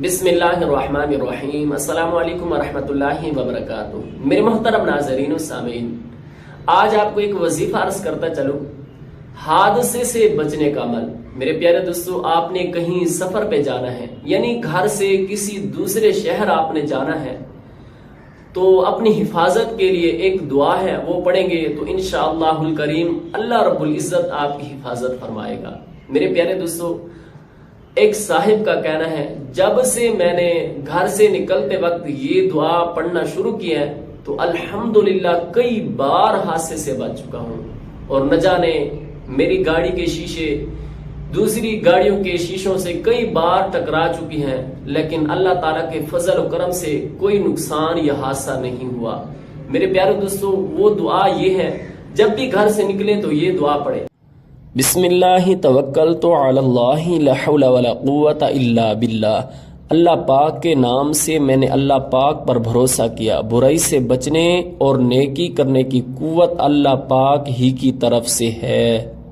بسم اللہ الرحمن الرحیم۔ السلام علیکم ورحمۃ اللہ وبرکاتہ۔ میرے محترم ناظرین و سامعین، آج آپ کو ایک وظیفہ عرض کرتا چلوں، حادثے سے بچنے کا عمل۔ میرے پیارے دوستو، آپ نے کہیں سفر پہ جانا ہے، یعنی گھر سے کسی دوسرے شہر آپ نے جانا ہے، تو اپنی حفاظت کے لیے ایک دعا ہے، وہ پڑھیں گے تو انشاءاللہ الکریم اللہ رب العزت آپ کی حفاظت فرمائے گا۔ میرے پیارے دوستو، ایک صاحب کا کہنا ہے، جب سے میں نے گھر سے نکلتے وقت یہ دعا پڑھنا شروع کیا ہے تو الحمدللہ کئی بار حادثے سے بچ چکا ہوں، اور نہ جانے میری گاڑی کے شیشے دوسری گاڑیوں کے شیشوں سے کئی بار ٹکرا چکی ہیں، لیکن اللہ تعالیٰ کے فضل و کرم سے کوئی نقصان یا حادثہ نہیں ہوا۔ میرے پیارے دوستو، وہ دعا یہ ہے، جب بھی گھر سے نکلیں تو یہ دعا پڑھیں: بسم اللہ توکلت علی اللہ لا حول ولا قوت الا باللہ۔ اللہ پاک کے نام سے میں نے اللہ پاک پر بھروسہ کیا، برائی سے بچنے اور نیکی کرنے کی قوت اللہ پاک ہی کی طرف سے ہے۔